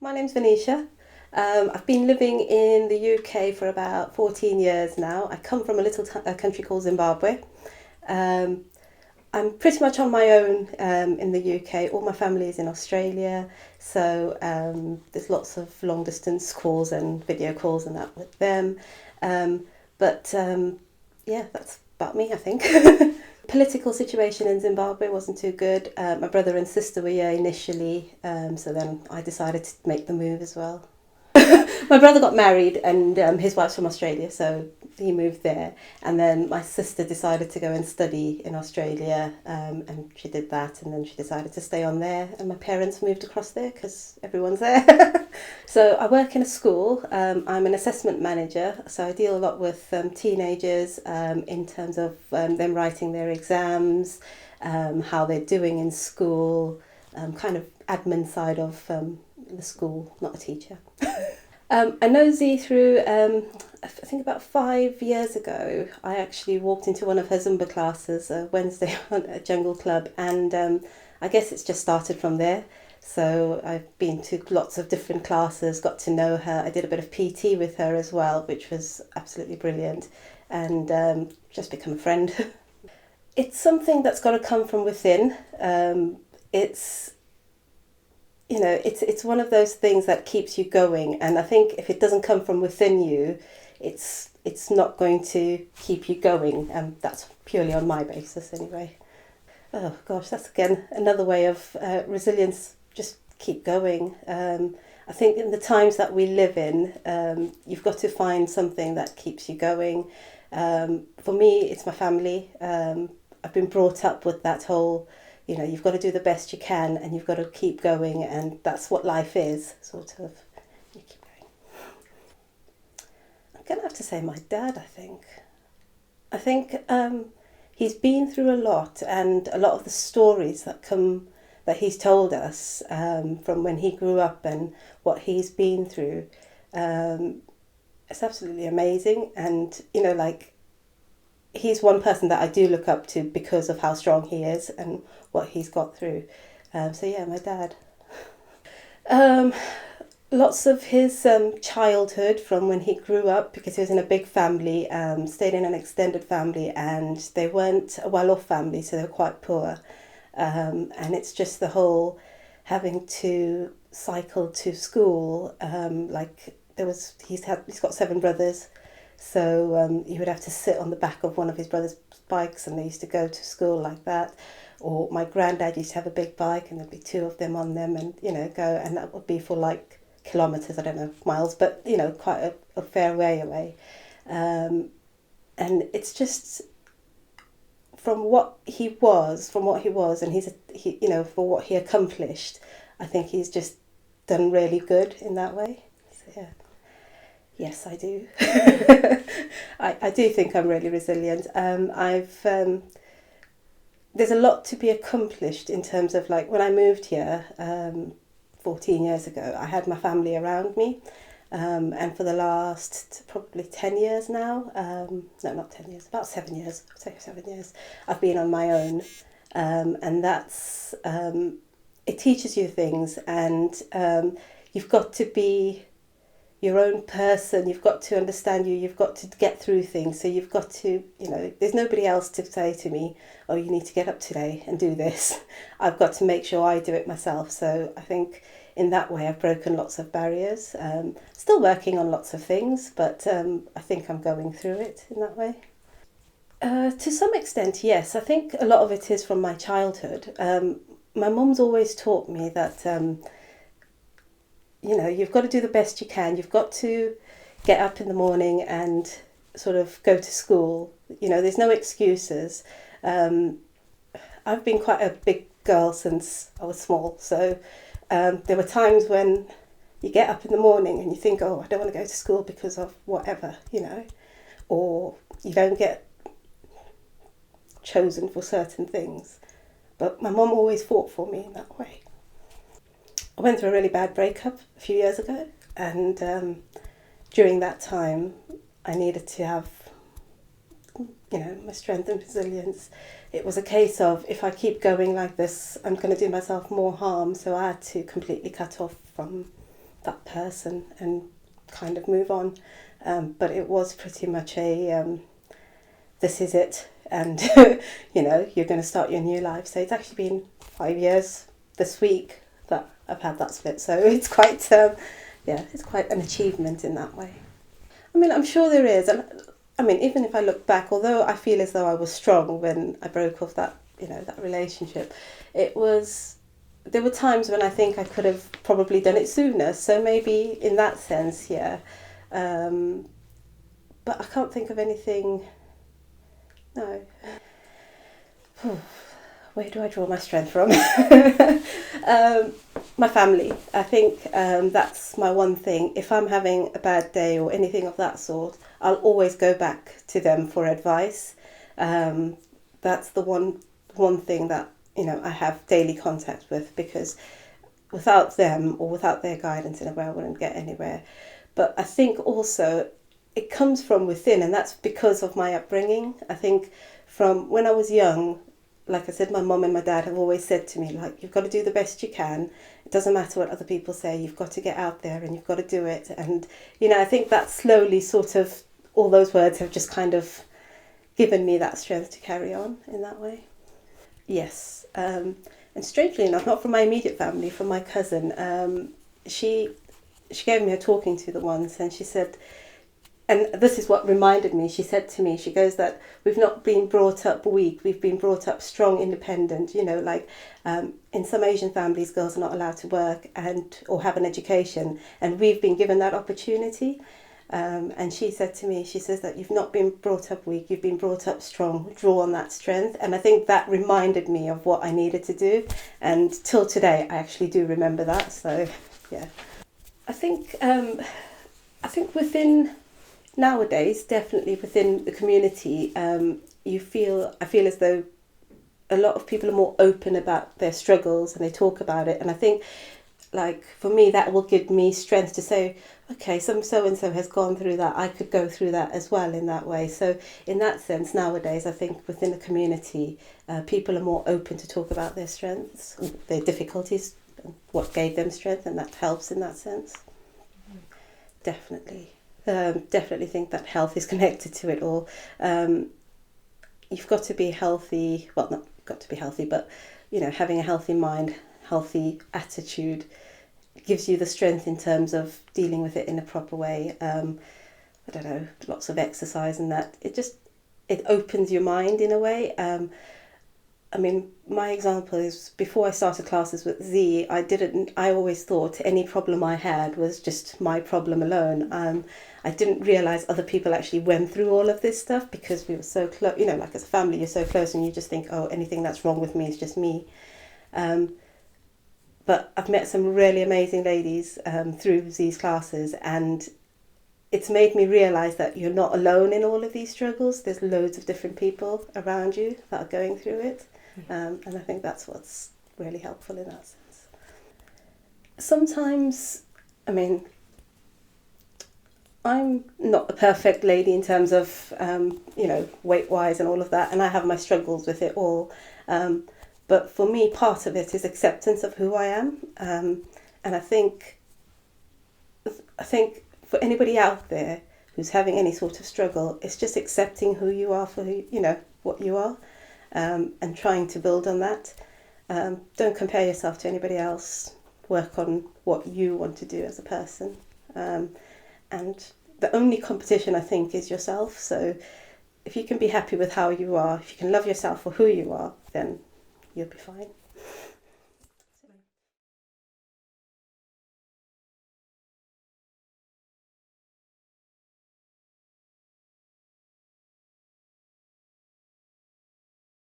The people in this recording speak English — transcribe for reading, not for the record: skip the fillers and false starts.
My name's Vanisha. I've been living in the UK for about 14 years now. I come from a country called Zimbabwe. Um, I'm pretty much on my own in the UK. All my family is in Australia, so there's lots of long distance calls and video calls and that with them. Um, but yeah, that's about me, I think. Political situation in Zimbabwe wasn't too good. My brother and sister were here initially, so then I decided to make the move as well. My brother got married and his wife's from Australia, so he moved there. And then my sister decided to go and study in Australia, and she did that. And then she decided to stay on there, and my parents moved across there because everyone's there. So I work in a school. I'm an assessment manager, so I deal a lot with teenagers in terms of them writing their exams, how they're doing in school, kind of admin side of the school, not a teacher. I know Z through, I think about 5 years ago, I actually walked into one of her Zumba classes Wednesday at Jungle Club, and I guess it's just started from there. So I've been to lots of different classes, got to know her. I did a bit of PT with her as well, which was absolutely brilliant, and just become a friend. It's something that's got to come from within. It's it's one of those things that keeps you going, and I think if it doesn't come from within you, it's not going to keep you going, and that's purely on my basis anyway. Oh gosh, that's again another way of resilience. Just keep going. I think in the times that we live in, you've got to find something that keeps you going. For me, it's my family. I've been brought up with that whole, you've got to do the best you can and you've got to keep going, and that's what life is, sort of. You keep going. I'm going to have to say my dad, I think. I think he's been through a lot, and a lot of the stories that he's told us from when he grew up and what he's been through, it's absolutely amazing. And, he's one person that I do look up to because of how strong he is and what he's got through. So yeah, my dad. Lots of his childhood from when he grew up, because he was in a big family, stayed in an extended family, and they weren't a well-off family, so they were quite poor. And it's just the whole having to cycle to school. He's got 7 brothers. So he would have to sit on the back of one of his brother's bikes, and they used to go to school like that. Or my granddad used to have a big bike, and there'd be 2 of them on them, and go, and that would be for like kilometres, I don't know, miles, but quite a fair way away. And it's just from what he was, and for what he accomplished, I think he's just done really good in that way. So yeah. Yes, I do. I do think I'm really resilient. There's a lot to be accomplished in terms of, like, when I moved here 14 years ago, I had my family around me, and for the last probably 10 years now, no, not 10 years, about 7 years, I'd say 7 years, I've been on my own, and that's, it teaches you things, and you've got to be your own person, you've got to understand you've got to get through things, so you've got to, there's nobody else to say to me, oh, you need to get up today and do this. I've got to make sure I do it myself. So I think in that way I've broken lots of barriers, still working on lots of things, but I think I'm going through it in that way. To some extent, yes. I think a lot of it is from my childhood. My mum's always taught me that you've got to do the best you can. You've got to get up in the morning and sort of go to school. There's no excuses. I've been quite a big girl since I was small. So there were times when you get up in the morning and you think, oh, I don't want to go to school because of whatever, or you don't get chosen for certain things. But my mum always fought for me in that way. I went through a really bad breakup a few years ago, and during that time I needed to have my strength and resilience. It was a case of, if I keep going like this, I'm going to do myself more harm. So I had to completely cut off from that person and kind of move on. But it was pretty much this is it. And, you're going to start your new life. So it's actually been 5 years this week that I've had that split. So it's quite, it's quite an achievement in that way. I mean, I'm sure there is. And I mean, even if I look back, although I feel as though I was strong when I broke off that relationship, there were times when I think I could have probably done it sooner. So maybe in that sense, yeah. But I can't think of anything. No. Where do I draw my strength from? My family. I think that's my one thing. If I'm having a bad day or anything of that sort, I'll always go back to them for advice. That's the one thing that I have daily contact with, because without them or without their guidance in a way, I wouldn't get anywhere. But I think also it comes from within, and that's because of my upbringing. I think from when I was young, like I said, my mum and my dad have always said to me, like, you've got to do the best you can. It doesn't matter what other people say. You've got to get out there and you've got to do it. And, I think that slowly sort of, all those words have just kind of given me that strength to carry on in that way. Yes. And strangely enough, not from my immediate family, from my cousin. She gave me a talking to once, and she said, and this is what reminded me, she said to me, she goes that we've not been brought up weak, we've been brought up strong, independent, in some Asian families, girls are not allowed to work or have an education, and we've been given that opportunity. And she said to me, she says that you've not been brought up weak, you've been brought up strong, draw on that strength. And I think that reminded me of what I needed to do. And till today, I actually do remember that. So, yeah. I think within, nowadays, definitely within the community, I feel as though a lot of people are more open about their struggles and they talk about it. And I think, like, for me, that will give me strength to say, okay, so-and-so has gone through that, I could go through that as well in that way. So in that sense, nowadays, I think within the community, people are more open to talk about their strengths, their difficulties, what gave them strength, and that helps in that sense. Definitely. Definitely think that health is connected to it all. You've got to be healthy, well, not got to be healthy, but, having a healthy mind, healthy attitude gives you the strength in terms of dealing with it in a proper way. I don't know, lots of exercise and that. It opens your mind in a way. I mean, my example is, before I started classes with Z, I always thought any problem I had was just my problem alone. I didn't realise other people actually went through all of this stuff, because we were so close, like as a family, you're so close and you just think, oh, anything that's wrong with me is just me. But I've met some really amazing ladies through these classes, and it's made me realise that you're not alone in all of these struggles. There's loads of different people around you that are going through it. And I think that's what's really helpful in that sense. Sometimes, I mean, I'm not a perfect lady in terms of, weight-wise and all of that, and I have my struggles with it all. But for me, part of it is acceptance of who I am. And I think for anybody out there who's having any sort of struggle, it's just accepting who you are for what you are, and trying to build on that. Don't compare yourself to anybody else. Work on what you want to do as a person. And the only competition, I think, is yourself. So if you can be happy with how you are, if you can love yourself for who you are, then you'll be fine.